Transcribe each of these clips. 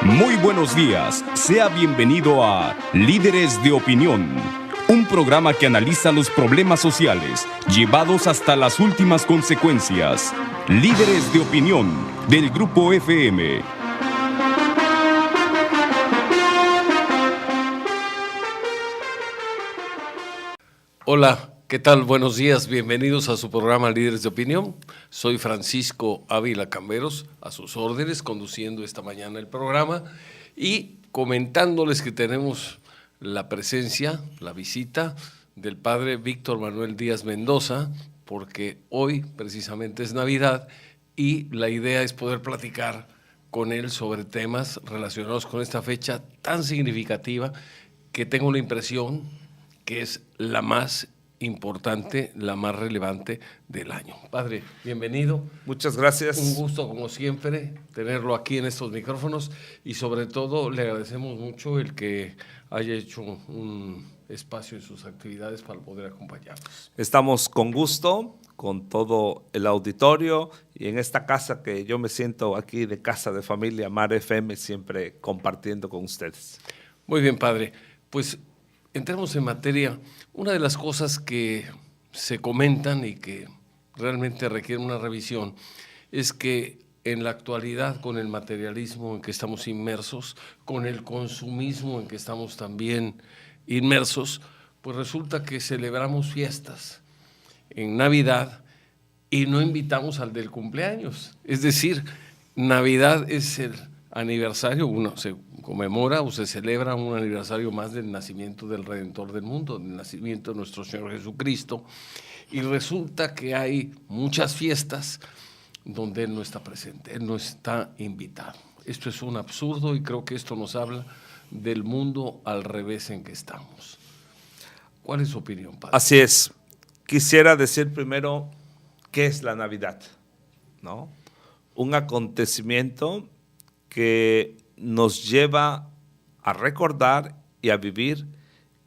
Muy buenos días, sea bienvenido a Líderes de Opinión, un programa que analiza los problemas sociales llevados hasta las últimas consecuencias. Líderes de Opinión, del Grupo FM. Hola, ¿qué tal? Buenos días, bienvenidos a su programa Líderes de Opinión. Soy Francisco Ávila Camberos, a sus órdenes, conduciendo esta mañana el programa y comentándoles que tenemos la presencia, la visita del padre Víctor Manuel Díaz Mendoza, porque hoy precisamente es Navidad y la idea es poder platicar con él sobre temas relacionados con esta fecha tan significativa que tengo la impresión que es la más importante, la más relevante del año. Padre, bienvenido. Muchas gracias. Un gusto, como siempre, tenerlo aquí en estos micrófonos y sobre todo le agradecemos mucho el que haya hecho un espacio en sus actividades para poder acompañarnos. Estamos con gusto, con todo el auditorio y en esta casa que yo me siento aquí de casa de familia, Mar FM, siempre compartiendo con ustedes. Muy bien, padre. Pues entremos en materia. Una de las cosas que se comentan y que realmente requieren una revisión es que en la actualidad, con el materialismo en que estamos inmersos, con el consumismo en que estamos también inmersos, pues resulta que celebramos fiestas en Navidad y no invitamos al del cumpleaños. Es decir, Navidad es el aniversario, se conmemora o se celebra un aniversario más del nacimiento del Redentor del mundo, del nacimiento de nuestro Señor Jesucristo, y resulta que hay muchas fiestas donde Él no está presente, Él no está invitado. Esto es un absurdo y creo que esto nos habla del mundo al revés en que estamos. ¿Cuál es su opinión, padre? Así es. Quisiera decir primero qué es la Navidad, ¿no? Un acontecimiento que nos lleva a recordar y a vivir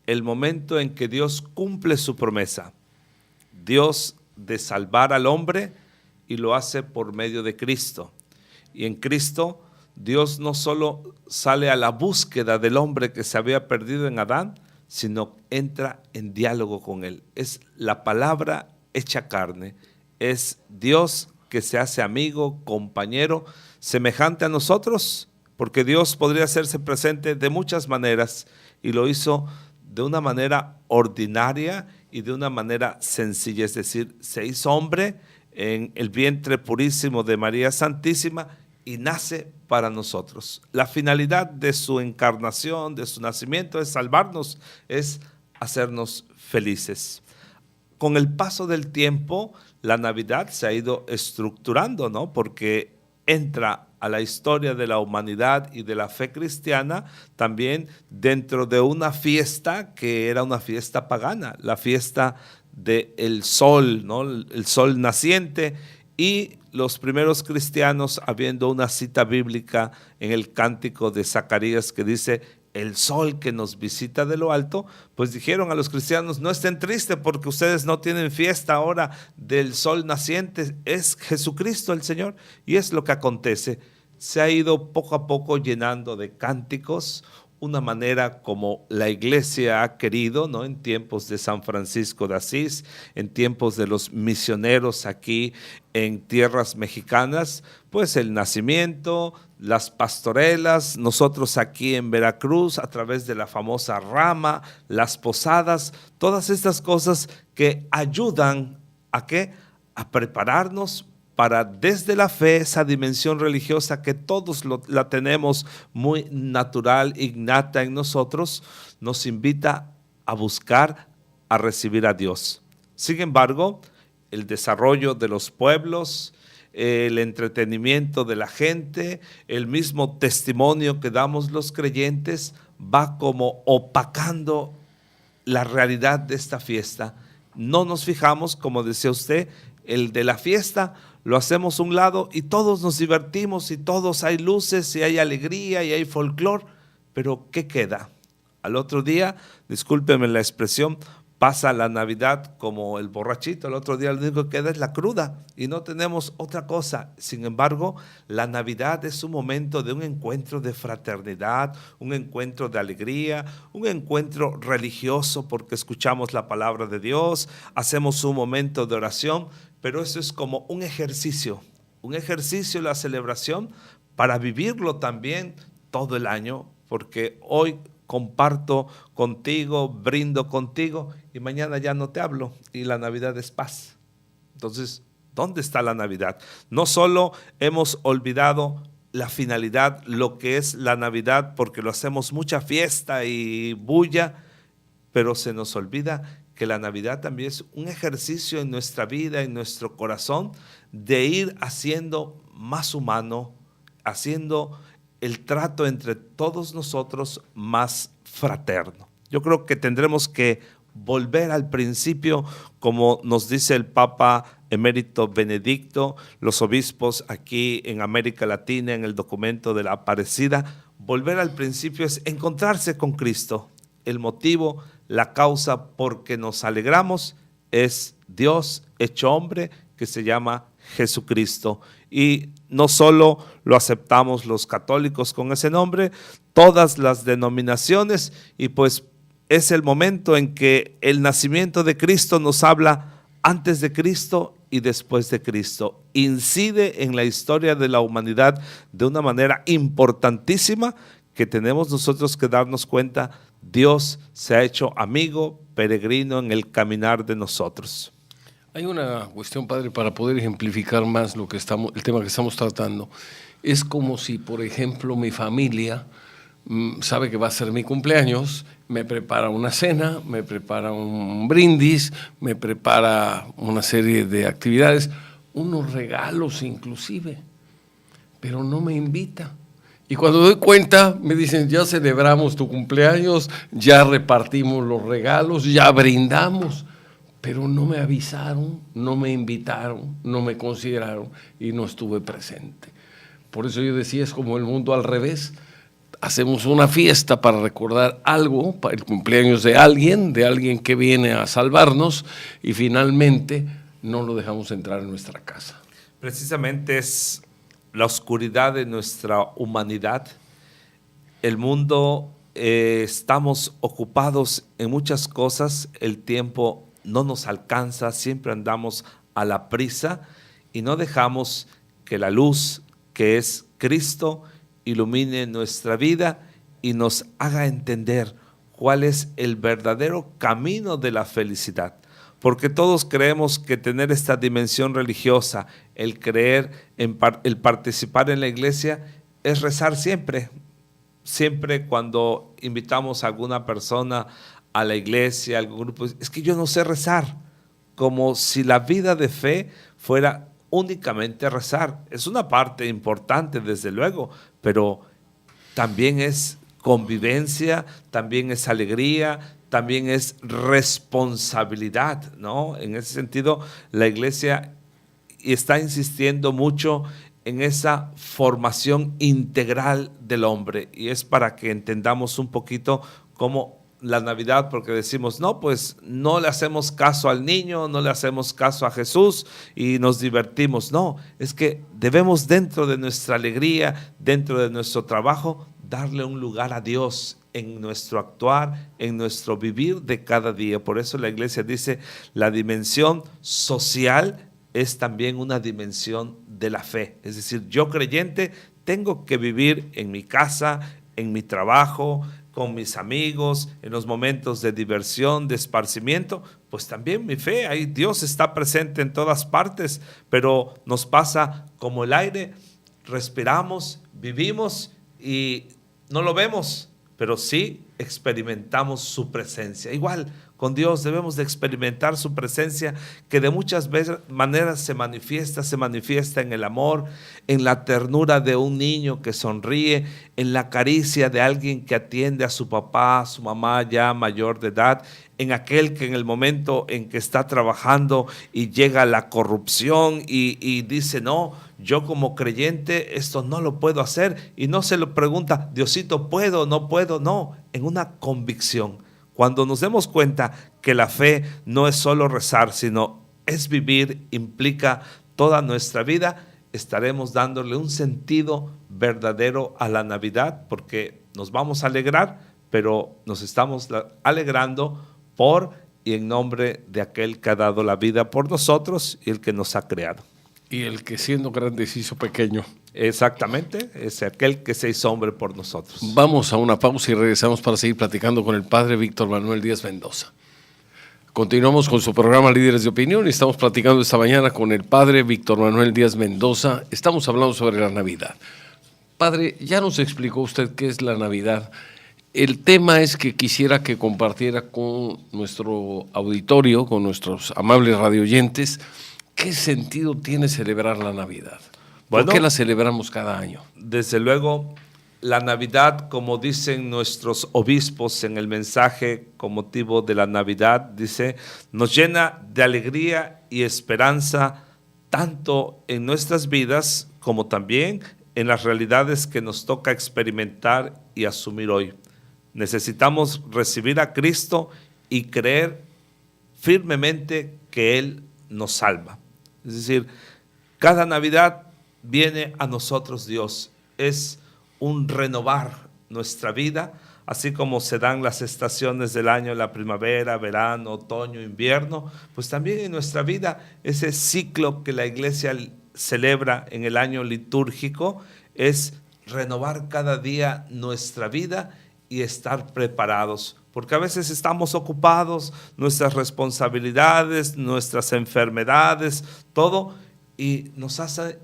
el momento en que Dios cumple su promesa. Dios de salvar al hombre y lo hace por medio de Cristo. Y en Cristo Dios no solo sale a la búsqueda del hombre que se había perdido en Adán, sino entra en diálogo con él. Es la palabra hecha carne, es Dios que se hace amigo, compañero, semejante a nosotros, porque Dios podría hacerse presente de muchas maneras y lo hizo de una manera ordinaria y de una manera sencilla, es decir, se hizo hombre en el vientre purísimo de María Santísima y nace para nosotros. La finalidad de su encarnación, de su nacimiento, es salvarnos, es hacernos felices. Con el paso del tiempo, la Navidad se ha ido estructurando, ¿no? Porque entra a la historia de la humanidad y de la fe cristiana también dentro de una fiesta que era una fiesta pagana, la fiesta del sol, ¿no? El sol naciente, y los primeros cristianos, habiendo una cita bíblica en el cántico de Zacarías que dice: el sol que nos visita de lo alto, pues dijeron a los cristianos: no estén tristes porque ustedes no tienen fiesta ahora del sol naciente, es Jesucristo el Señor. Y es lo que acontece. Se ha ido poco a poco llenando de cánticos, una manera como la iglesia ha querido, ¿no? En tiempos de San Francisco de Asís, en tiempos de los misioneros aquí en tierras mexicanas, pues el nacimiento, las pastorelas, nosotros aquí en Veracruz a través de la famosa rama, las posadas, todas estas cosas que ayudan ¿a qué? A prepararnos para desde la fe, esa dimensión religiosa que todos la tenemos muy natural, innata en nosotros, nos invita a buscar, a recibir a Dios. Sin embargo, el desarrollo de los pueblos, el entretenimiento de la gente, el mismo testimonio que damos los creyentes, va como opacando la realidad de esta fiesta. No nos fijamos, como decía usted, el de la fiesta lo hacemos a un lado y todos nos divertimos y todos hay luces y hay alegría y hay folclor, pero ¿qué queda? Al otro día, discúlpeme la expresión, pasa la Navidad como el borrachito, el otro día lo único que queda es la cruda y no tenemos otra cosa. Sin embargo, la Navidad es un momento de un encuentro de fraternidad, un encuentro de alegría, un encuentro religioso porque escuchamos la palabra de Dios, hacemos un momento de oración, pero eso es como un ejercicio la celebración para vivirlo también todo el año, porque hoy comparto contigo, brindo contigo y mañana ya no te hablo y la Navidad es paz. Entonces, ¿dónde está la Navidad? No solo hemos olvidado la finalidad, lo que es la Navidad, porque lo hacemos mucha fiesta y bulla, pero se nos olvida que la Navidad también es un ejercicio en nuestra vida, en nuestro corazón, de ir haciendo más humano, haciendo el trato entre todos nosotros más fraterno. Yo creo que tendremos que volver al principio, como nos dice el Papa Emérito Benedicto, los obispos aquí en América Latina, en el documento de la Aparecida. Volver al principio es encontrarse con Cristo. El motivo, la causa por que nos alegramos es Dios hecho hombre, que se llama Jesucristo. Y no solo lo aceptamos los católicos con ese nombre, todas las denominaciones, y pues es el momento en que el nacimiento de Cristo nos habla antes de Cristo y después de Cristo. Incide en la historia de la humanidad de una manera importantísima que tenemos nosotros que darnos cuenta. Dios se ha hecho amigo, peregrino en el caminar de nosotros. Hay una cuestión, padre, para poder ejemplificar más el tema que estamos tratando. Es como si, por ejemplo, mi familia sabe que va a ser mi cumpleaños, me prepara una cena, me prepara un brindis, me prepara una serie de actividades, unos regalos inclusive, pero no me invita. Y cuando doy cuenta, me dicen, ya celebramos tu cumpleaños, ya repartimos los regalos, ya brindamos, pero no me avisaron, no me invitaron, no me consideraron y no estuve presente. Por eso yo decía, es como el mundo al revés. Hacemos una fiesta para recordar algo, para el cumpleaños de alguien que viene a salvarnos, y finalmente no lo dejamos entrar en nuestra casa. Precisamente es la oscuridad de nuestra humanidad. El mundo, estamos ocupados en muchas cosas, el tiempo no nos alcanza, siempre andamos a la prisa y no dejamos que la luz que es Cristo ilumine nuestra vida y nos haga entender cuál es el verdadero camino de la felicidad. Porque todos creemos que tener esta dimensión religiosa, el creer, el participar en la iglesia, es rezar siempre. Siempre cuando invitamos a alguna persona a la iglesia, a algún grupo, es que yo no sé rezar. Como si la vida de fe fuera únicamente rezar. Es una parte importante, desde luego, pero también es convivencia, también es alegría, también es responsabilidad, ¿no? En ese sentido, la iglesia está insistiendo mucho en esa formación integral del hombre, y es para que entendamos un poquito cómo la Navidad, porque decimos, no, pues no le hacemos caso al niño, no le hacemos caso a Jesús y nos divertimos. No, es que debemos, dentro de nuestra alegría, dentro de nuestro trabajo, darle un lugar a Dios en nuestro actuar, en nuestro vivir de cada día. Por eso la iglesia dice, la dimensión social es también una dimensión de la fe. Es decir, yo creyente tengo que vivir en mi casa, en mi trabajo, con mis amigos, en los momentos de diversión, de esparcimiento, pues también mi fe, ahí Dios está presente en todas partes, pero nos pasa como el aire, respiramos, vivimos y no lo vemos, pero sí experimentamos su presencia. Igual, con Dios debemos de experimentar su presencia, que de muchas maneras se manifiesta en el amor, en la ternura de un niño que sonríe, en la caricia de alguien que atiende a su papá, a su mamá ya mayor de edad, en aquel que en el momento en que está trabajando y llega la corrupción y dice, no, yo como creyente esto no lo puedo hacer, y no se lo pregunta, Diosito, ¿puedo? ¿No puedo? No, en una convicción. Cuando nos demos cuenta que la fe no es solo rezar, sino es vivir, implica toda nuestra vida, estaremos dándole un sentido verdadero a la Navidad, porque nos vamos a alegrar, pero nos estamos alegrando por y en nombre de aquel que ha dado la vida por nosotros y el que nos ha creado. Y el que siendo grande se hizo pequeño. Exactamente, es aquel que se hizo hombre por nosotros. Vamos a una pausa y regresamos para seguir platicando con el padre Víctor Manuel Díaz Mendoza. Continuamos con su programa Líderes de Opinión y estamos platicando esta mañana con el padre Víctor Manuel Díaz Mendoza. Estamos hablando sobre la Navidad. Padre, ya nos explicó usted qué es la Navidad. El tema es que quisiera que compartiera con nuestro auditorio, con nuestros amables radioyentes, ¿qué sentido tiene celebrar la Navidad? ¿Por qué la celebramos cada año? Desde luego, la Navidad, como dicen nuestros obispos en el mensaje con motivo de la Navidad, dice, nos llena de alegría y esperanza tanto en nuestras vidas como también en las realidades que nos toca experimentar y asumir hoy. Necesitamos recibir a Cristo y creer firmemente que Él nos salva. Es decir, cada Navidad viene a nosotros Dios, es un renovar nuestra vida, así como se dan las estaciones del año, la primavera, verano, otoño, invierno, pues también en nuestra vida ese ciclo que la iglesia celebra en el año litúrgico es renovar cada día nuestra vida y estar preparados, porque a veces estamos ocupados, nuestras responsabilidades, nuestras enfermedades, todo, y nos hace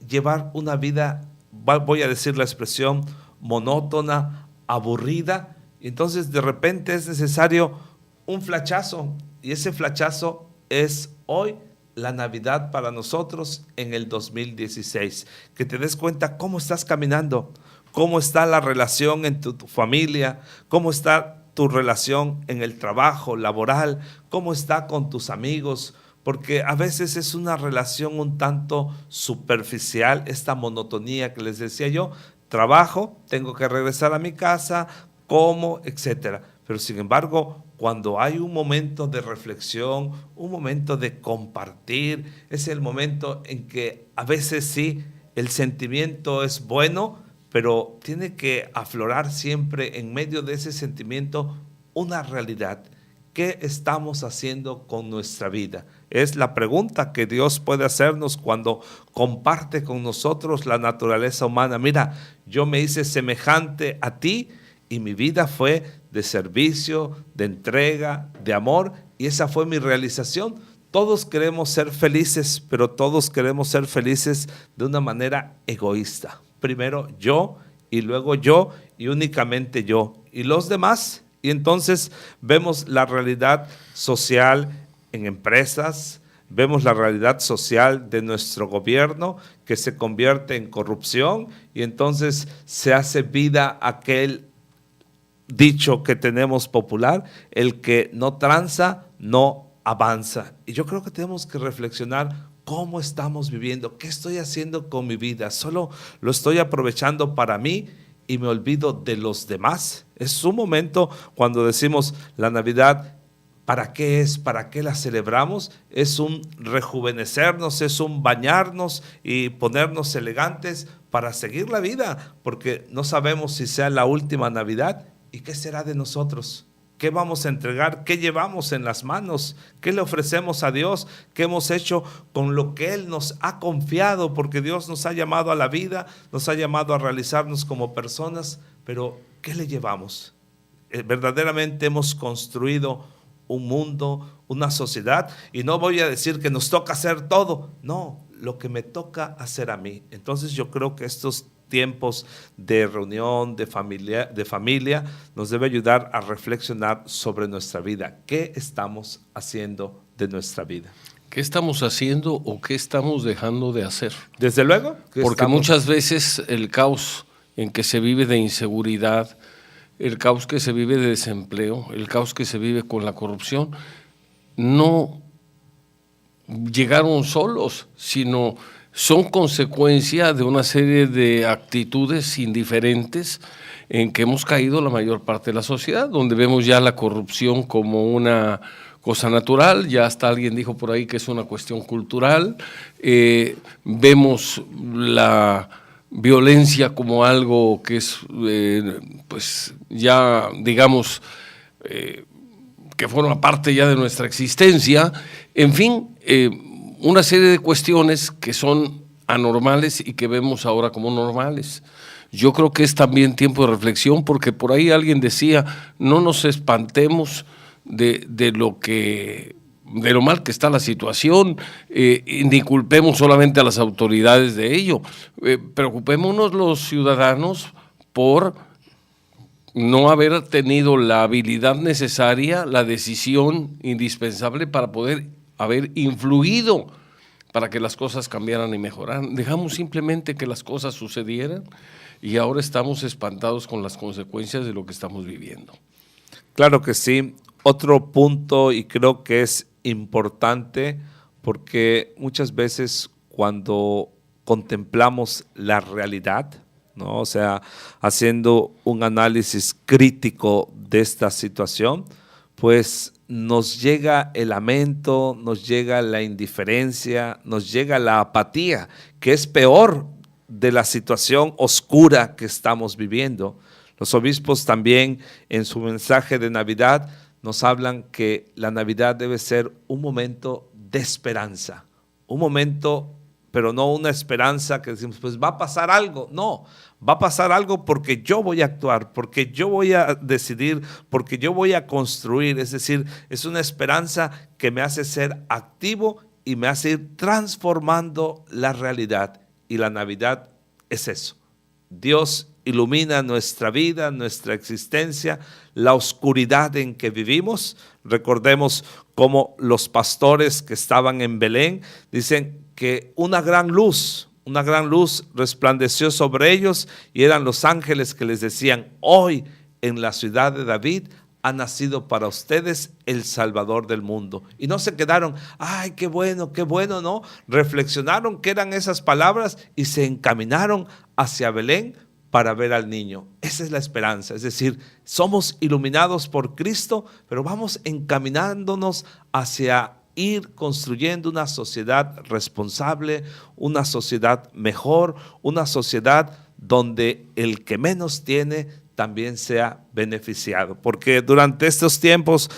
llevar una vida, voy a decir la expresión, monótona, aburrida, y entonces de repente es necesario un flechazo, y ese flechazo es hoy la Navidad para nosotros en el 2016, que te des cuenta cómo estás caminando, cómo está la relación en tu familia, cómo está tu relación en el trabajo laboral, cómo está con tus amigos, porque a veces es una relación un tanto superficial, esta monotonía que les decía yo, trabajo, tengo que regresar a mi casa, como, etcétera. Pero sin embargo, cuando hay un momento de reflexión, un momento de compartir, es el momento en que a veces sí, el sentimiento es bueno, pero tiene que aflorar siempre en medio de ese sentimiento una realidad. ¿Qué estamos haciendo con nuestra vida? Es la pregunta que Dios puede hacernos cuando comparte con nosotros la naturaleza humana. Mira, yo me hice semejante a ti y mi vida fue de servicio, de entrega, de amor, y esa fue mi realización. Todos queremos ser felices, pero todos queremos ser felices de una manera egoísta. Primero yo, y luego yo, y únicamente yo. ¿Y los demás? Y entonces vemos la realidad social en empresas, vemos la realidad social de nuestro gobierno que se convierte en corrupción y entonces se hace vida aquel dicho que tenemos popular, el que no tranza, no avanza. Y yo creo que tenemos que reflexionar cómo estamos viviendo, qué estoy haciendo con mi vida, solo lo estoy aprovechando para mí y me olvido de los demás. Es un momento cuando decimos la Navidad, ¿para qué es? ¿Para qué la celebramos? Es un rejuvenecernos, es un bañarnos y ponernos elegantes para seguir la vida, porque no sabemos si sea la última Navidad y qué será de nosotros. ¿Qué vamos a entregar? ¿Qué llevamos en las manos? ¿Qué le ofrecemos a Dios? ¿Qué hemos hecho con lo que Él nos ha confiado? Porque Dios nos ha llamado a la vida, nos ha llamado a realizarnos como personas, pero ¿qué le llevamos? Verdaderamente hemos construido un mundo, una sociedad, y no voy a decir que nos toca hacer todo, no, lo que me toca hacer a mí. Entonces yo creo que estos tiempos de reunión, de familia, nos debe ayudar a reflexionar sobre nuestra vida. ¿Qué estamos haciendo de nuestra vida? ¿Qué estamos haciendo o qué estamos dejando de hacer? Desde luego. Porque muchas veces el caos en que se vive de inseguridad, el caos que se vive de desempleo, el caos que se vive con la corrupción, no llegaron solos, sino son consecuencia de una serie de actitudes indiferentes en que hemos caído la mayor parte de la sociedad, donde vemos ya la corrupción como una cosa natural, ya hasta alguien dijo por ahí que es una cuestión cultural, vemos la violencia como algo que es, pues ya digamos, que forma parte ya de nuestra existencia, en fin, una serie de cuestiones que son anormales y que vemos ahora como normales. Yo creo que es también tiempo de reflexión, porque por ahí alguien decía, no nos espantemos de lo mal que está la situación, ni culpemos solamente a las autoridades de ello. Preocupémonos los ciudadanos por no haber tenido la habilidad necesaria, la decisión indispensable para poder haber influido para que las cosas cambiaran y mejoraran. Dejamos simplemente que las cosas sucedieran y ahora estamos espantados con las consecuencias de lo que estamos viviendo. Claro que sí. Otro punto, y creo que es importante, porque muchas veces cuando contemplamos la realidad, ¿no? O sea, haciendo un análisis crítico de esta situación, pues nos llega el lamento, nos llega la indiferencia, nos llega la apatía, que es peor de la situación oscura que estamos viviendo. Los obispos también en su mensaje de Navidad nos hablan que la Navidad debe ser un momento de esperanza, un momento, pero no una esperanza que decimos, pues va a pasar algo. No, va a pasar algo porque yo voy a actuar, porque yo voy a decidir, porque yo voy a construir. Es decir, es una esperanza que me hace ser activo y me hace ir transformando la realidad. Y la Navidad es eso. Dios ilumina nuestra vida, nuestra existencia, la oscuridad en que vivimos. Recordemos cómo los pastores que estaban en Belén dicen que una gran luz resplandeció sobre ellos, y eran los ángeles que les decían: hoy en la ciudad de David ha nacido para ustedes el Salvador del mundo. Y no se quedaron, ay, qué bueno, no. Reflexionaron qué eran esas palabras y se encaminaron hacia Belén para ver al niño. Esa es la esperanza, es decir, somos iluminados por Cristo, pero vamos encaminándonos hacia ir construyendo una sociedad responsable, una sociedad mejor, una sociedad donde el que menos tiene también sea beneficiado. Porque durante estos tiempos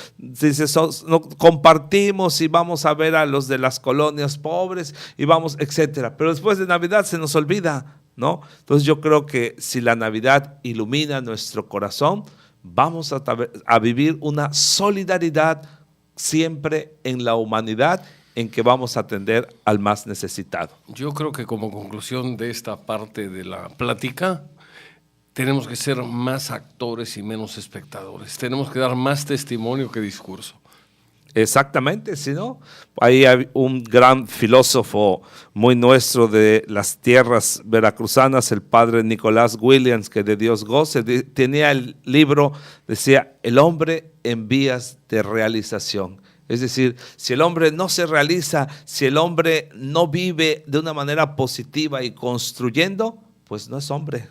no compartimos y vamos a ver a los de las colonias pobres y vamos, etcétera. Pero después de Navidad se nos olvida, ¿no? Entonces yo creo que si la Navidad ilumina nuestro corazón, vamos a vivir una solidaridad siempre en la humanidad, en que vamos a atender al más necesitado. Yo creo que como conclusión de esta parte de la plática, tenemos que ser más actores y menos espectadores. Tenemos que dar más testimonio que discurso. Exactamente, ¿sí, no? Hay un gran filósofo muy nuestro de las tierras veracruzanas, el padre Nicolás Williams, que de Dios goce, tenía el libro, decía, el hombre en vías de realización. Es decir, si el hombre no se realiza, si el hombre no vive de una manera positiva y construyendo, pues no es hombre.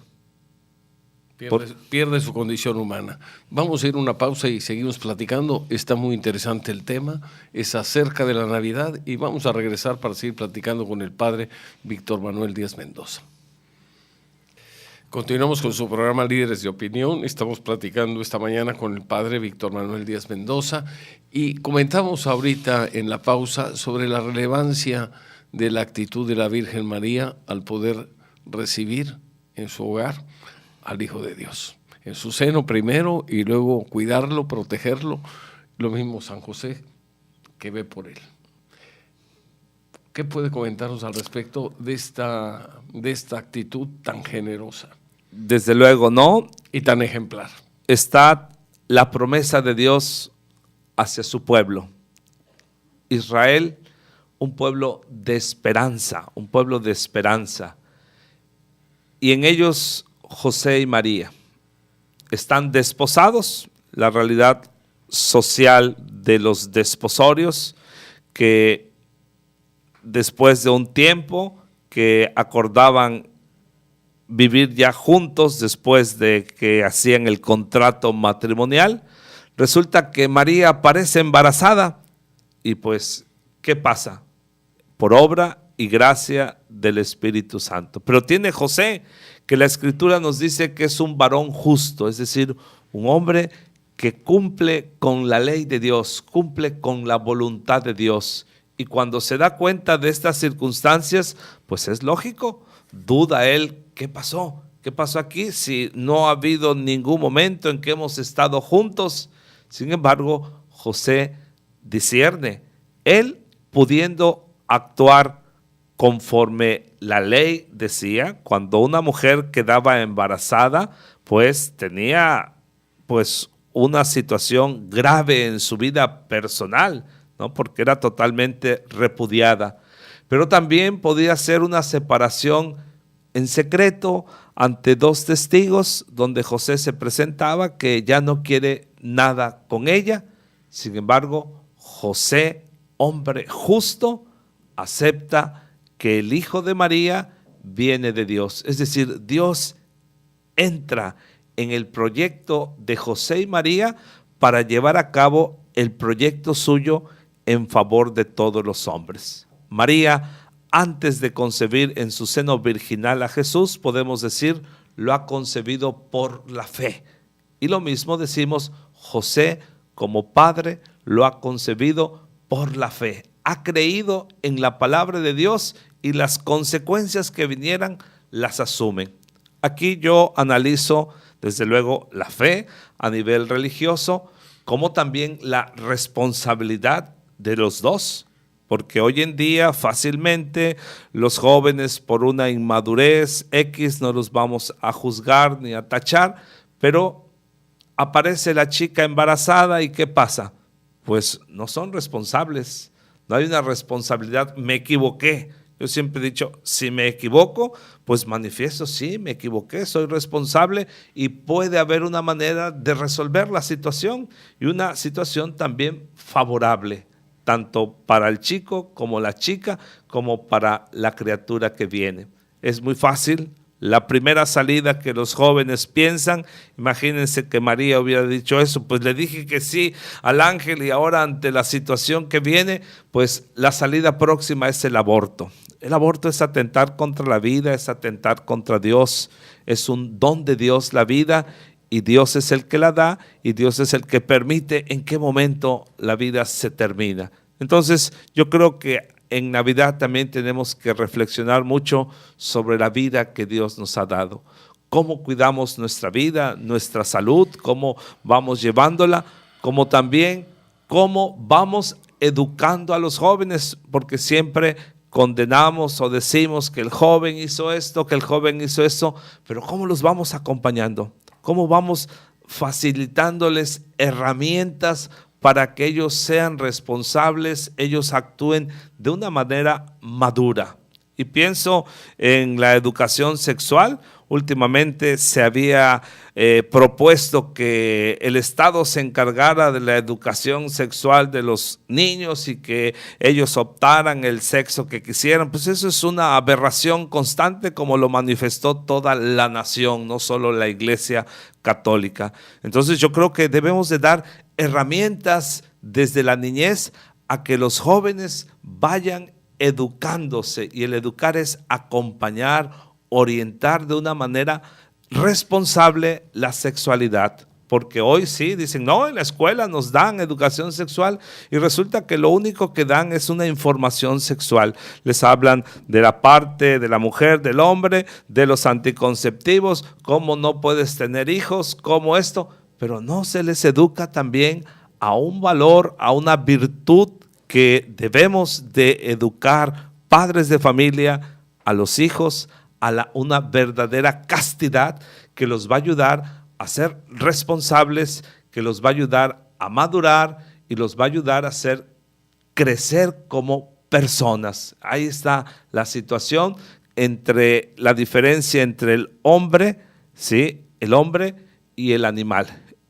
Pierde su condición humana. Vamos a ir a una pausa y seguimos platicando. Está muy interesante el tema, es acerca de la Navidad, y vamos a regresar para seguir platicando con el padre Víctor Manuel Díaz Mendoza. Continuamos con su programa Líderes de Opinión. Estamos platicando esta mañana con el padre Víctor Manuel Díaz Mendoza y comentamos ahorita en la pausa sobre la relevancia de la actitud de la Virgen María al poder recibir en su hogar al Hijo de Dios, en su seno primero, y luego cuidarlo, protegerlo. Lo mismo San José, que ve por él. ¿Qué puede comentarnos al respecto de esta actitud tan generosa? Desde luego, ¿no? Y tan ejemplar. Está la promesa de Dios hacia su pueblo. Israel, un pueblo de esperanza, un pueblo de esperanza. Y en ellos José y María están desposados, la realidad social de los desposorios, que después de un tiempo que acordaban vivir ya juntos después de que hacían el contrato matrimonial. Resulta que María aparece embarazada y pues, ¿qué pasa? Por obra y gracia del Espíritu Santo. Pero tiene José, que la Escritura nos dice que es un varón justo, es decir, un hombre que cumple con la ley de Dios, cumple con la voluntad de Dios. Y cuando se da cuenta de estas circunstancias, pues es lógico, duda él, ¿qué pasó? ¿Qué pasó aquí? Si no ha habido ningún momento en que hemos estado juntos. Sin embargo, José discierne, él pudiendo actuar conforme la ley decía, cuando una mujer quedaba embarazada, pues tenía pues una situación grave en su vida personal, ¿no? Porque era totalmente repudiada. Pero también podía ser una separación en secreto ante dos testigos, donde José se presentaba que ya no quiere nada con ella. Sin embargo, José, hombre justo, acepta que el hijo de María viene de Dios. Es decir, Dios entra en el proyecto de José y María para llevar a cabo el proyecto suyo en favor de todos los hombres. María, antes de concebir en su seno virginal a Jesús, podemos decir, lo ha concebido por la fe. Y lo mismo decimos, José como padre lo ha concebido por la fe. Ha creído en la palabra de Dios y las consecuencias que vinieran las asumen. Aquí yo analizo desde luego la fe a nivel religioso, como también la responsabilidad de los dos, porque hoy en día fácilmente los jóvenes por una inmadurez X no los vamos a juzgar ni a tachar, pero aparece la chica embarazada y ¿qué pasa? Pues no son responsables, no hay una responsabilidad, me equivoqué. Yo siempre he dicho, si me equivoco, pues manifiesto, sí, me equivoqué, soy responsable y puede haber una manera de resolver la situación y una situación también favorable, tanto para el chico como la chica, como para la criatura que viene. Es muy fácil. La primera salida que los jóvenes piensan, imagínense que María hubiera dicho eso, pues le dije que sí al ángel y ahora ante la situación que viene, pues la salida próxima es el aborto. El aborto es atentar contra la vida, es atentar contra Dios, es un don de Dios la vida y Dios es el que la da y Dios es el que permite en qué momento la vida se termina. Entonces yo creo que en Navidad también tenemos que reflexionar mucho sobre la vida que Dios nos ha dado. Cómo cuidamos nuestra vida, nuestra salud, cómo vamos llevándola, como también cómo vamos educando a los jóvenes, porque siempre condenamos o decimos que el joven hizo esto, que el joven hizo eso, pero ¿cómo los vamos acompañando? ¿Cómo vamos facilitándoles herramientas para que ellos sean responsables, ellos actúen de una manera madura? Y pienso en la educación sexual. Últimamente se había propuesto que el Estado se encargara de la educación sexual de los niños y que ellos optaran el sexo que quisieran. Pues eso es una aberración constante, como lo manifestó toda la nación, no solo la Iglesia Católica. Entonces yo creo que debemos de dar herramientas desde la niñez a que los jóvenes vayan educándose, y el educar es acompañar, orientar de una manera responsable la sexualidad, porque hoy sí dicen, no, en la escuela nos dan educación sexual y resulta que lo único que dan es una información sexual. Les hablan de la parte de la mujer, del hombre, de los anticonceptivos, cómo no puedes tener hijos, cómo esto, pero no se les educa también a un valor, a una virtud que debemos de educar padres de familia a los hijos, a una verdadera castidad que los va a ayudar a ser responsables, que los va a ayudar a madurar y los va a ayudar a crecer como personas. Ahí está la situación entre la diferencia entre el hombre, ¿sí? El hombre y el animal.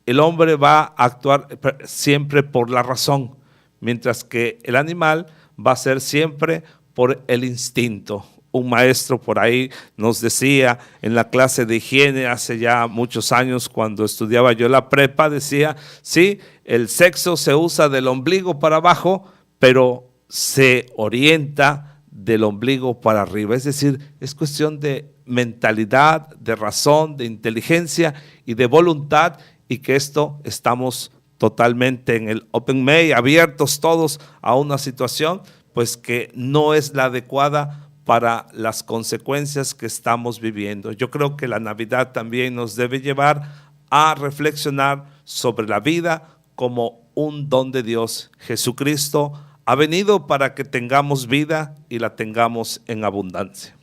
El hombre va a actuar siempre por la razón, mientras que el animal va a ser siempre por el instinto. Un maestro por ahí nos decía en la clase de higiene hace ya muchos años, cuando estudiaba yo la prepa, decía, sí, el sexo se usa del ombligo para abajo, pero se orienta del ombligo para arriba. Es decir, es cuestión de mentalidad, de razón, de inteligencia y de voluntad, y que esto estamos totalmente en el Open May, abiertos todos a una situación pues que no es la adecuada para las consecuencias que estamos viviendo. Yo creo que la Navidad también nos debe llevar a reflexionar sobre la vida como un don de Dios. Jesucristo ha venido para que tengamos vida y la tengamos en abundancia.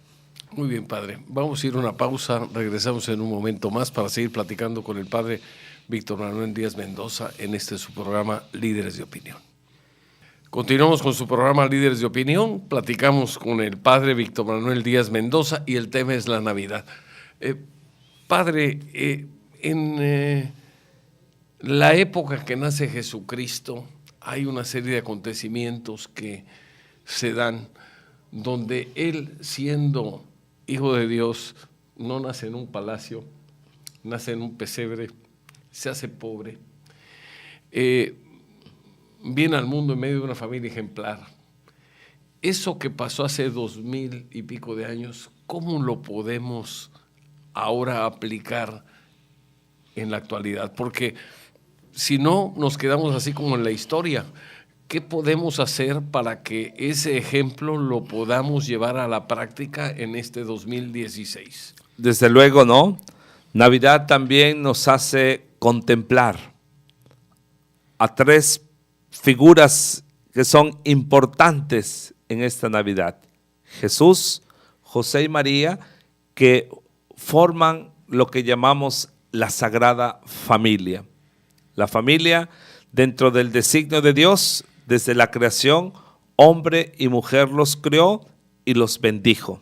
Muy bien, padre. Vamos a ir a una pausa, regresamos en un momento más para seguir platicando con el padre Víctor Manuel Díaz Mendoza en su programa Líderes de Opinión. Continuamos con su programa Líderes de Opinión, platicamos con el padre Víctor Manuel Díaz Mendoza y el tema es la Navidad. Padre, en la época que nace Jesucristo hay una serie de acontecimientos que se dan donde Él, siendo Hijo de Dios, no nace en un palacio, nace en un pesebre, se hace pobre, viene al mundo en medio de una familia ejemplar. Eso que pasó hace 2000 y pico de años, ¿cómo lo podemos ahora aplicar en la actualidad? Porque si no, nos quedamos así como en la historia. ¿Qué podemos hacer para que ese ejemplo lo podamos llevar a la práctica en este 2016? Desde luego, ¿no? Navidad también nos hace contemplar a tres figuras que son importantes en esta Navidad: Jesús, José y María, que forman lo que llamamos la Sagrada Familia. La familia, dentro del designio de Dios, desde la creación, hombre y mujer los creó y los bendijo.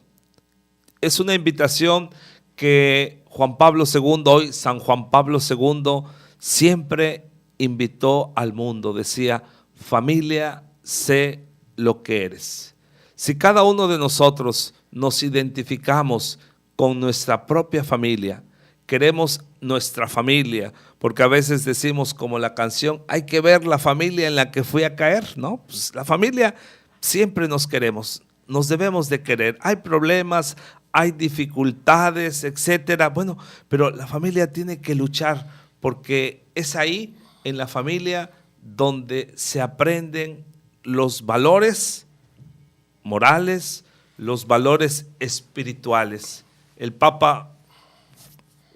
Es una invitación que Juan Pablo II, hoy San Juan Pablo II, siempre invitó al mundo. Decía: familia, sé lo que eres. Si cada uno de nosotros nos identificamos con nuestra propia familia, queremos nuestra familia, porque a veces decimos como la canción, hay que ver la familia en la que fui a caer, ¿no? Pues la familia siempre nos queremos, nos debemos de querer. Hay problemas, hay dificultades, etcétera. Bueno, pero la familia tiene que luchar, porque es ahí, en la familia, donde se aprenden los valores morales, los valores espirituales. El Papa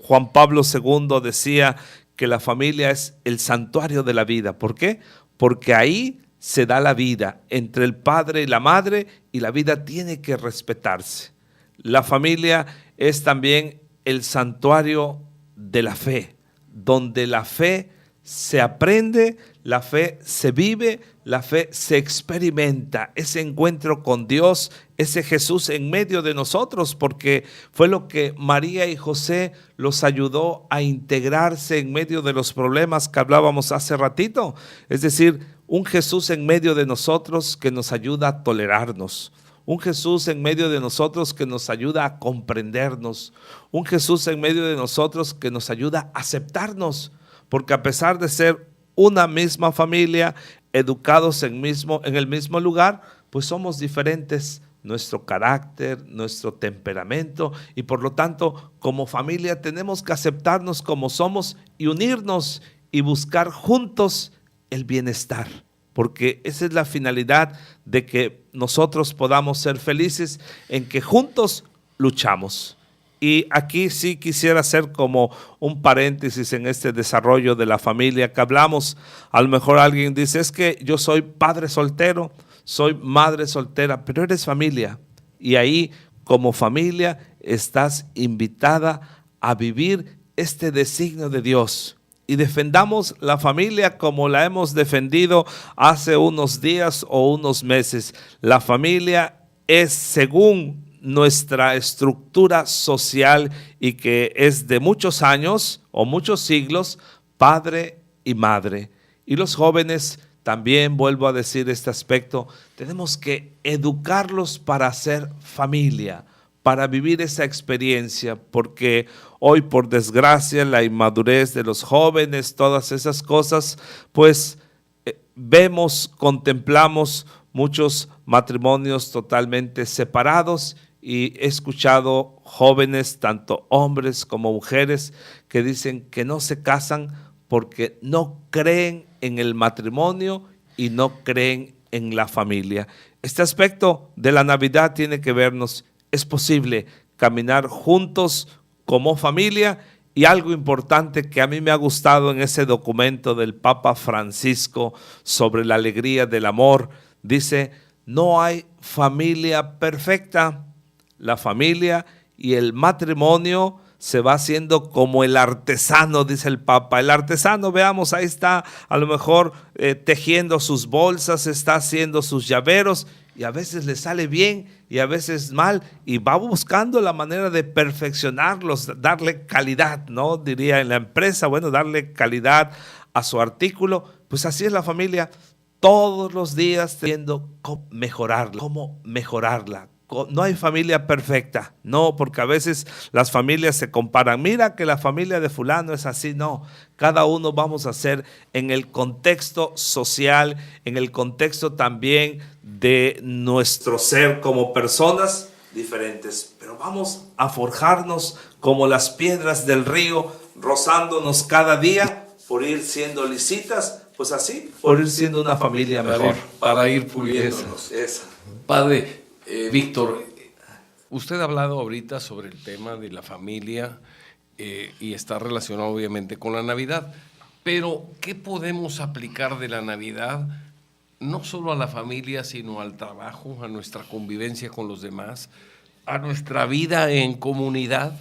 Juan Pablo II decía que la familia es el santuario de la vida. ¿Por qué? Porque ahí se da la vida entre el padre y la madre, y la vida tiene que respetarse. La familia es también el santuario de la fe, donde la fe se aprende, la fe se vive, la fe se experimenta, ese encuentro con Dios, ese Jesús en medio de nosotros, porque fue lo que María y José los ayudó a integrarse en medio de los problemas que hablábamos hace ratito. Es decir, un Jesús en medio de nosotros que nos ayuda a tolerarnos. Un Jesús en medio de nosotros que nos ayuda a comprendernos. Un Jesús en medio de nosotros que nos ayuda a aceptarnos. Porque a pesar de ser una misma familia, educados en el mismo lugar, pues somos diferentes, nuestro carácter, nuestro temperamento, y por lo tanto, como familia tenemos que aceptarnos como somos y unirnos y buscar juntos el bienestar, porque esa es la finalidad de que nosotros podamos ser felices, en que juntos luchamos. Y aquí sí quisiera hacer como un paréntesis en este desarrollo de la familia que hablamos. A lo mejor alguien dice, es que yo soy padre soltero, soy madre soltera, pero eres familia. Y ahí, como familia, estás invitada a vivir este designio de Dios. Y defendamos la familia como la hemos defendido hace unos días o unos meses. La familia es, según nuestra estructura social, y que es de muchos años o muchos siglos, padre y madre. Y los jóvenes también vuelvo a decir este aspecto, tenemos que educarlos para ser familia, para vivir esa experiencia, porque hoy, por desgracia, la inmadurez de los jóvenes, todas esas cosas, pues vemos, contemplamos muchos matrimonios totalmente separados, y he escuchado jóvenes, tanto hombres como mujeres, que dicen que no se casan porque no creen en el matrimonio y no creen en la familia. Este aspecto de la Navidad tiene que vernos. Es posible caminar juntos como familia, y algo importante que a mí me ha gustado en ese documento del Papa Francisco sobre la alegría del amor, dice: no hay familia perfecta. La familia y el matrimonio se va haciendo como el artesano, dice el Papa. El artesano, veamos, ahí está a lo mejor tejiendo sus bolsas, está haciendo sus llaveros, y a veces le sale bien y a veces mal, y va buscando la manera de perfeccionarlos, darle calidad, ¿no? Diría en la empresa, bueno, darle calidad a su artículo. Pues así es la familia, todos los días viendo cómo mejorarla. No hay familia perfecta, no, porque a veces las familias se comparan. Mira que la familia de fulano es así. No, cada uno vamos a ser en el contexto social, en el contexto también de nuestro ser como personas diferentes, pero vamos a forjarnos como las piedras del río, rozándonos cada día por ir siendo lisitas, pues así, por ir siendo una familia mejor. Para ir puliéndonos. Esa. Padre, Víctor, usted ha hablado ahorita sobre el tema de la familia y está relacionado obviamente con la Navidad, pero ¿qué podemos aplicar de la Navidad no solo a la familia, sino al trabajo, a nuestra convivencia con los demás, a nuestra vida en comunidad?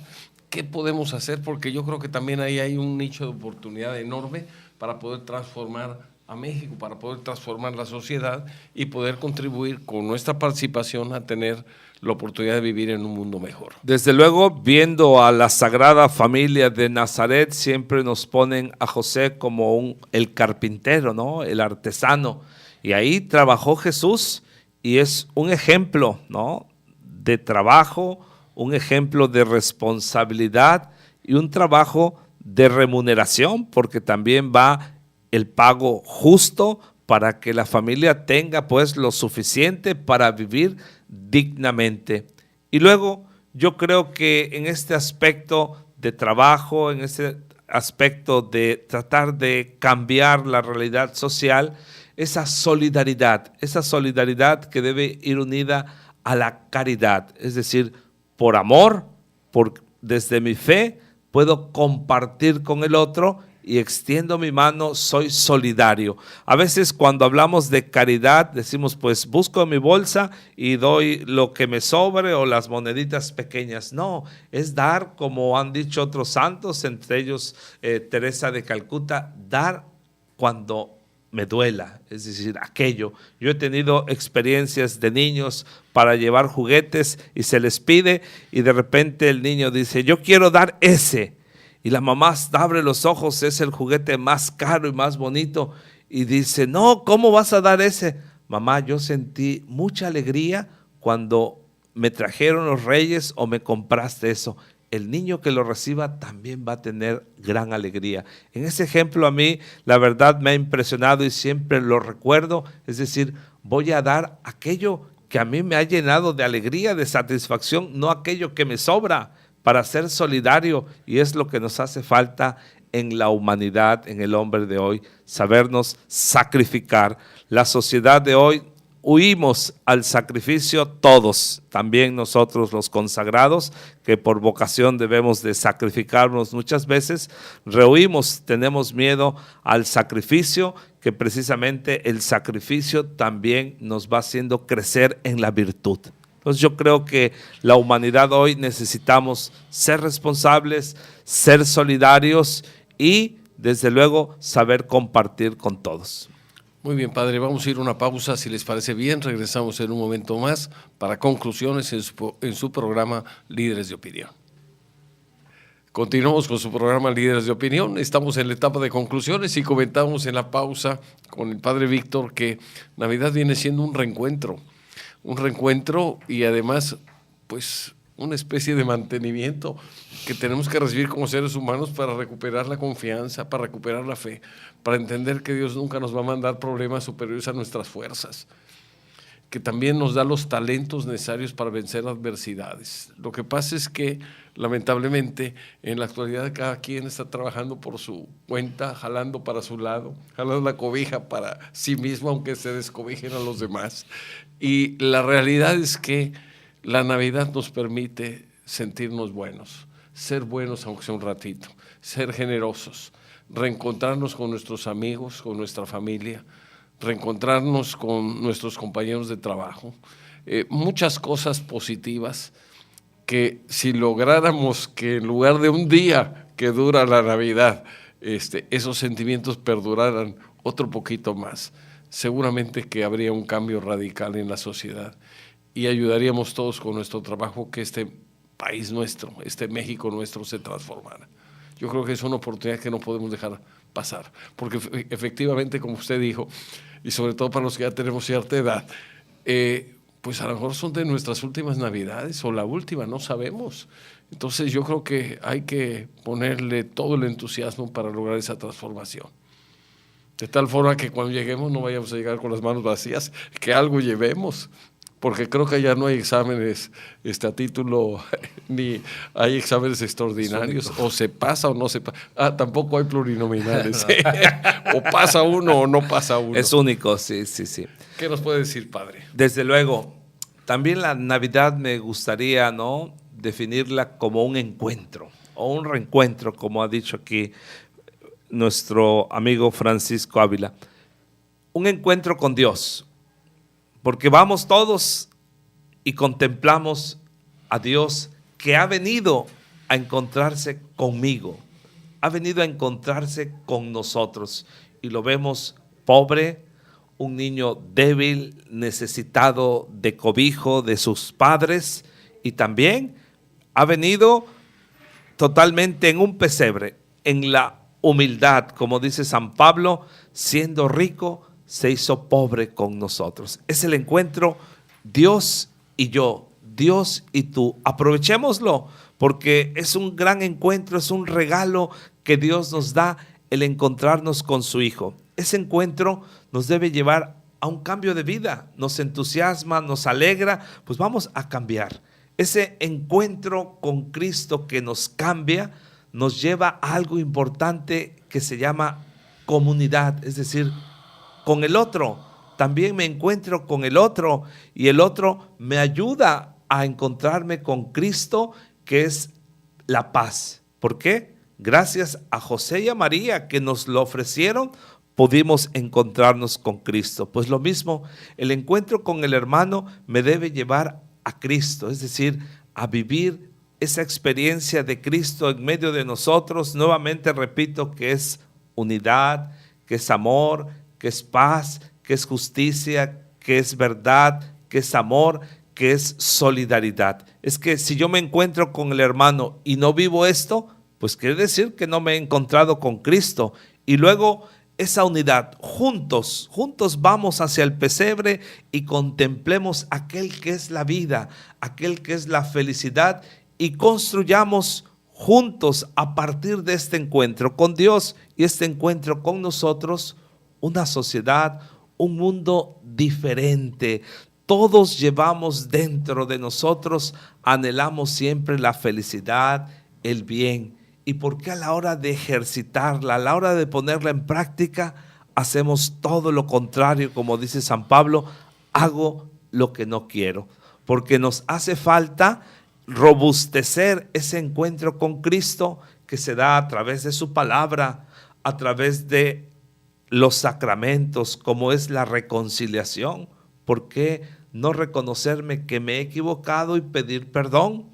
¿Qué podemos hacer? Porque yo creo que también ahí hay un nicho de oportunidad enorme para poder transformar a México, para poder transformar la sociedad y poder contribuir con nuestra participación a tener la oportunidad de vivir en un mundo mejor. Desde luego, viendo a la Sagrada Familia de Nazaret, siempre nos ponen a José como el carpintero, ¿no? El artesano. Y ahí trabajó Jesús, y es un ejemplo, ¿no? De trabajo, un ejemplo de responsabilidad y un trabajo de remuneración, porque también va el pago justo para que la familia tenga pues lo suficiente para vivir dignamente. Y luego yo creo que en este aspecto de trabajo, en este aspecto de tratar de cambiar la realidad social, esa solidaridad que debe ir unida a la caridad, es decir, por amor, desde mi fe puedo compartir con el otro y extiendo mi mano, soy solidario. A veces cuando hablamos de caridad decimos, pues busco mi bolsa y doy lo que me sobre o las moneditas pequeñas. No, es dar, como han dicho otros santos, entre ellos Teresa de Calcuta, dar cuando me duela, es decir, aquello. Yo he tenido experiencias de niños para llevar juguetes y se les pide y de repente el niño dice, yo quiero dar ese. Y la mamá abre los ojos, es el juguete más caro y más bonito, y dice, no, ¿cómo vas a dar ese? Mamá, yo sentí mucha alegría cuando me trajeron los reyes o me compraste eso. El niño que lo reciba también va a tener gran alegría. En ese ejemplo a mí, la verdad, me ha impresionado y siempre lo recuerdo. Es decir, voy a dar aquello que a mí me ha llenado de alegría, de satisfacción, no aquello que me sobra, para ser solidario, y es lo que nos hace falta en la humanidad, en el hombre de hoy, sabernos sacrificar. La sociedad de hoy, huimos al sacrificio todos, también nosotros los consagrados, que por vocación debemos de sacrificarnos muchas veces, rehuimos, tenemos miedo al sacrificio, que precisamente el sacrificio también nos va haciendo crecer en la virtud. Entonces yo creo que la humanidad hoy necesitamos ser responsables, ser solidarios y desde luego saber compartir con todos. Muy bien, padre, vamos a ir a una pausa, si les parece bien, regresamos en un momento más para conclusiones en su programa Líderes de Opinión. Continuamos con su programa Líderes de Opinión. Estamos en la etapa de conclusiones y comentamos en la pausa con el padre Víctor que Navidad viene siendo un reencuentro y además pues una especie de mantenimiento que tenemos que recibir como seres humanos para recuperar la confianza, para recuperar la fe, para entender que Dios nunca nos va a mandar problemas superiores a nuestras fuerzas, que también nos da los talentos necesarios para vencer adversidades. Lo que pasa es que, lamentablemente, en la actualidad cada quien está trabajando por su cuenta, jalando para su lado, jalando la cobija para sí mismo, aunque se descobijen a los demás. Y la realidad es que la Navidad nos permite sentirnos buenos, ser buenos aunque sea un ratito, ser generosos, reencontrarnos con nuestros amigos, con nuestra familia, reencontrarnos con nuestros compañeros de trabajo, muchas cosas positivas que si lográramos que en lugar de un día que dura la Navidad, esos sentimientos perduraran otro poquito más, seguramente que habría un cambio radical en la sociedad y ayudaríamos todos con nuestro trabajo que este país nuestro, este México nuestro se transformara. Yo creo que es una oportunidad que no podemos dejar pasar, porque efectivamente, como usted dijo, y sobre todo para los que ya tenemos cierta edad, pues a lo mejor son de nuestras últimas Navidades o la última, no sabemos. Entonces yo creo que hay que ponerle todo el entusiasmo para lograr esa transformación. De tal forma que cuando lleguemos no vayamos a llegar con las manos vacías, que algo llevemos. Porque creo que ya no hay exámenes a título, ni hay exámenes extraordinarios, o se pasa o no se pasa. Tampoco hay plurinominales. O pasa uno o no pasa uno. Es único, sí. ¿Qué nos puede decir, padre? Desde luego, también la Navidad me gustaría, ¿no?, definirla como un encuentro o un reencuentro, como ha dicho aquí nuestro amigo Francisco Ávila. Un encuentro con Dios. Porque vamos todos y contemplamos a Dios que ha venido a encontrarse conmigo, ha venido a encontrarse con nosotros y lo vemos pobre, un niño débil, necesitado de cobijo de sus padres y también ha venido totalmente en un pesebre, en la humildad, como dice San Pablo, siendo rico, se hizo pobre con nosotros. Es el encuentro Dios y yo, Dios y tú. Aprovechémoslo porque es un gran encuentro, es un regalo que Dios nos da el encontrarnos con su Hijo. Ese encuentro nos debe llevar a un cambio de vida, nos entusiasma, nos alegra, pues vamos a cambiar. Ese encuentro con Cristo que nos cambia, nos lleva a algo importante que se llama comunidad, es decir, con el otro, también me encuentro con el otro y el otro me ayuda a encontrarme con Cristo, que es la paz. ¿Por qué? Gracias a José y a María que nos lo ofrecieron, pudimos encontrarnos con Cristo. Pues lo mismo, el encuentro con el hermano me debe llevar a Cristo, es decir, a vivir esa experiencia de Cristo en medio de nosotros. Nuevamente repito que es unidad, que es amor, que es paz, que es justicia, que es verdad, que es amor, que es solidaridad. Es que si yo me encuentro con el hermano y no vivo esto, pues quiere decir que no me he encontrado con Cristo. Y luego esa unidad, juntos vamos hacia el pesebre y contemplemos aquel que es la vida, aquel que es la felicidad y construyamos juntos a partir de este encuentro con Dios y este encuentro con nosotros, una sociedad, un mundo diferente. Todos llevamos dentro de nosotros, anhelamos siempre la felicidad, el bien. ¿Y por qué a la hora de ejercitarla, a la hora de ponerla en práctica, hacemos todo lo contrario? Como dice San Pablo, hago lo que no quiero. Porque nos hace falta robustecer ese encuentro con Cristo que se da a través de su palabra, a través de los sacramentos, como es la reconciliación. ¿Por qué no reconocerme que me he equivocado y pedir perdón?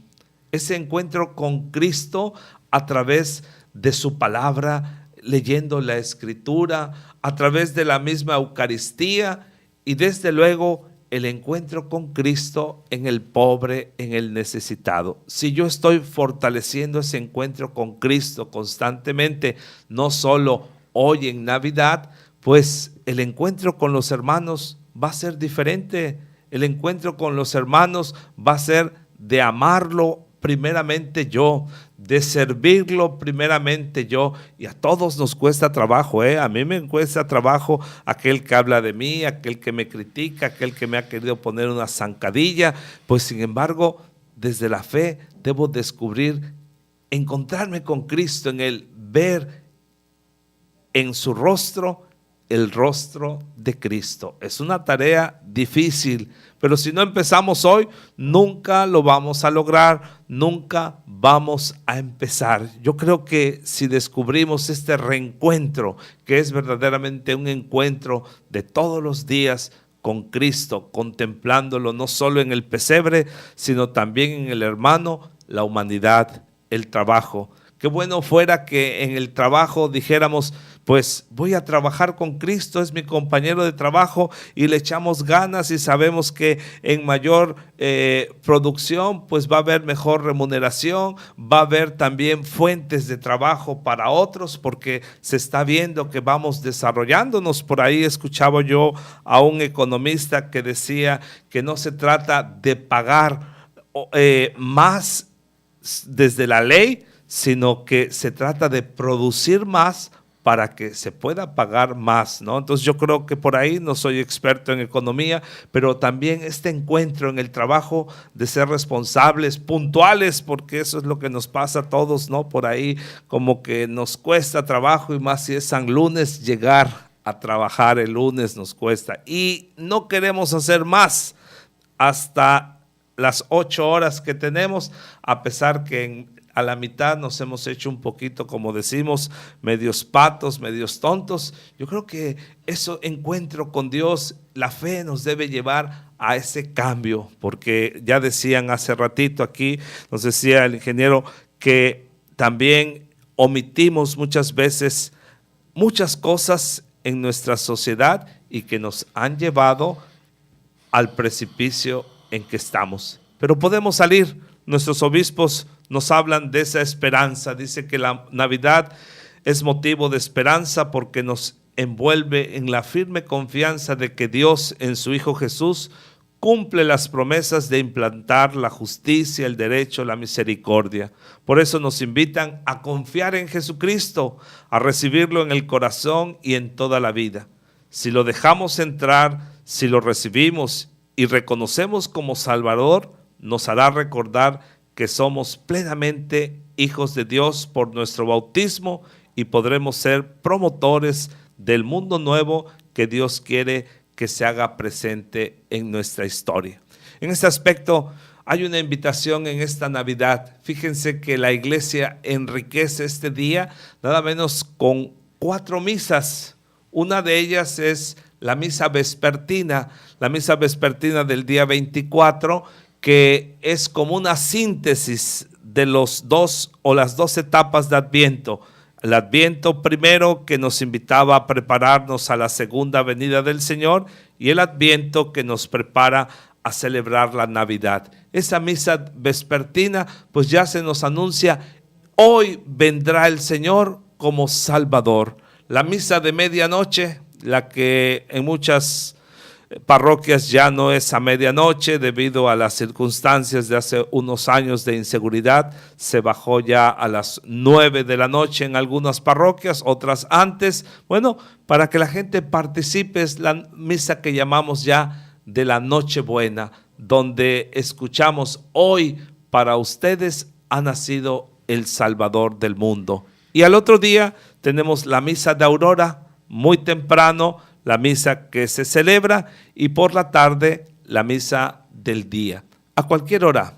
Ese encuentro con Cristo a través de su palabra, leyendo la Escritura, a través de la misma Eucaristía y desde luego el encuentro con Cristo en el pobre, en el necesitado. Si yo estoy fortaleciendo ese encuentro con Cristo constantemente, no solo hoy en Navidad, pues el encuentro con los hermanos va a ser diferente. El encuentro con los hermanos va a ser de amarlo primeramente yo, de servirlo primeramente yo. Y a todos nos cuesta trabajo, A mí me cuesta trabajo aquel que habla de mí, aquel que me critica, aquel que me ha querido poner una zancadilla. Pues sin embargo, desde la fe debo descubrir, encontrarme con Cristo en Él, ver en su rostro el rostro de Cristo. Es una tarea difícil, pero si no empezamos hoy, nunca lo vamos a lograr, nunca vamos a empezar. Yo creo que si descubrimos este reencuentro, que es verdaderamente un encuentro de todos los días con Cristo, contemplándolo no solo en el pesebre, sino también en el hermano, la humanidad, el trabajo. Qué bueno fuera que en el trabajo dijéramos, pues voy a trabajar con Cristo, es mi compañero de trabajo, y le echamos ganas y sabemos que en mayor producción pues va a haber mejor remuneración, va a haber también fuentes de trabajo para otros porque se está viendo que vamos desarrollándonos. Por ahí escuchaba yo a un economista que decía que no se trata de pagar más desde la ley, sino que se trata de producir más para que se pueda pagar más, ¿no? Entonces yo creo que por ahí, no soy experto en economía, pero también este encuentro en el trabajo de ser responsables, puntuales, porque eso es lo que nos pasa a todos, ¿no? Por ahí como que nos cuesta trabajo, y más si es San Lunes, llegar a trabajar el lunes nos cuesta. Y no queremos hacer más hasta las 8 horas que tenemos, a pesar que a la mitad nos hemos hecho un poquito, como decimos, medios patos, medios tontos. Yo creo que ese encuentro con Dios, la fe nos debe llevar a ese cambio, porque ya decían hace ratito aquí, nos decía el ingeniero, que también omitimos muchas veces muchas cosas en nuestra sociedad y que nos han llevado al precipicio en que estamos. Pero podemos salir. Nuestros obispos nos hablan de esa esperanza. Dice que la Navidad es motivo de esperanza porque nos envuelve en la firme confianza de que Dios en su Hijo Jesús cumple las promesas de implantar la justicia, el derecho, la misericordia. Por eso nos invitan a confiar en Jesucristo, a recibirlo en el corazón y en toda la vida. Si lo dejamos entrar, si lo recibimos y reconocemos como Salvador, nos hará recordar que somos plenamente hijos de Dios por nuestro bautismo y podremos ser promotores del mundo nuevo que Dios quiere que se haga presente en nuestra historia. En este aspecto hay una invitación en esta Navidad. Fíjense que la iglesia enriquece este día nada menos con 4 misas. Una de ellas es la misa vespertina del día 24, que es como una síntesis de los 2 o las 2 etapas de Adviento. El Adviento primero, que nos invitaba a prepararnos a la segunda venida del Señor, y el Adviento que nos prepara a celebrar la Navidad. Esa misa vespertina pues ya se nos anuncia, hoy vendrá el Señor como Salvador. La misa de medianoche, la que en muchas parroquias ya no es a medianoche debido a las circunstancias de hace unos años de inseguridad, se bajó ya a las 9 de la noche en algunas parroquias, otras antes. Bueno, para que la gente participe, es la misa que llamamos ya de la Nochebuena, donde escuchamos: hoy para ustedes ha nacido el Salvador del mundo. Y al otro día tenemos la misa de aurora, muy temprano, la misa que se celebra, y por la tarde la misa del día. A cualquier hora,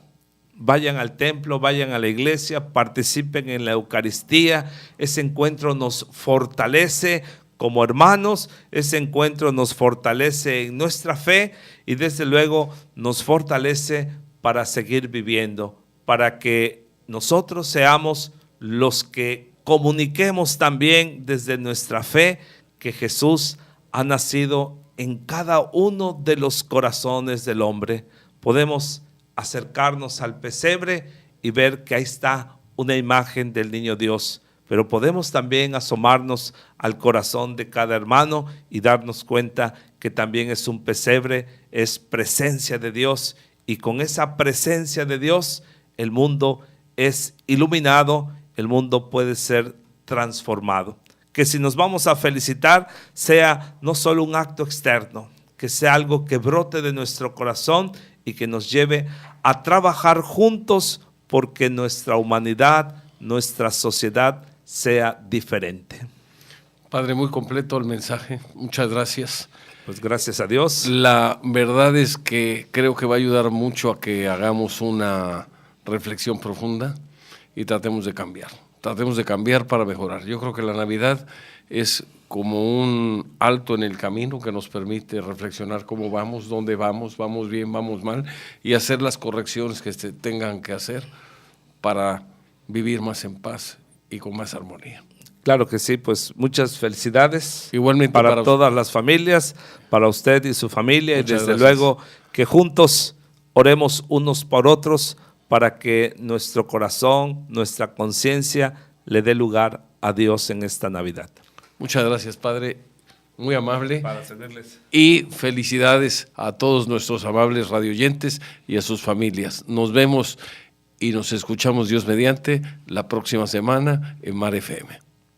vayan al templo, vayan a la iglesia, participen en la Eucaristía. Ese encuentro nos fortalece como hermanos, ese encuentro nos fortalece en nuestra fe y desde luego nos fortalece para seguir viviendo, para que nosotros seamos los que comuniquemos también desde nuestra fe que Jesús ha nacido en cada uno de los corazones del hombre. Podemos acercarnos al pesebre y ver que ahí está una imagen del niño Dios, pero podemos también asomarnos al corazón de cada hermano y darnos cuenta que también es un pesebre, es presencia de Dios, y con esa presencia de Dios el mundo es iluminado, el mundo puede ser transformado. Que si nos vamos a felicitar sea no solo un acto externo, que sea algo que brote de nuestro corazón y que nos lleve a trabajar juntos porque nuestra humanidad, nuestra sociedad sea diferente. Padre, muy completo el mensaje. Muchas gracias. Pues gracias a Dios. La verdad es que creo que va a ayudar mucho a que hagamos una reflexión profunda y tratemos de cambiar. Tratemos de cambiar para mejorar. Yo creo que la Navidad es como un alto en el camino que nos permite reflexionar cómo vamos, dónde vamos bien, vamos mal, y hacer las correcciones que se tengan que hacer para vivir más en paz y con más armonía. Claro que sí, pues muchas felicidades. Igualmente para todas las familias, para usted y su familia, muchas y desde gracias. luego que juntos oremos unos por otros para que nuestro corazón, nuestra conciencia le dé lugar a Dios en esta Navidad. Muchas gracias, Padre, muy amable. Para servirles. Y felicidades a todos nuestros amables radioyentes y a sus familias. Nos vemos y nos escuchamos, Dios mediante, la próxima semana en Mar FM.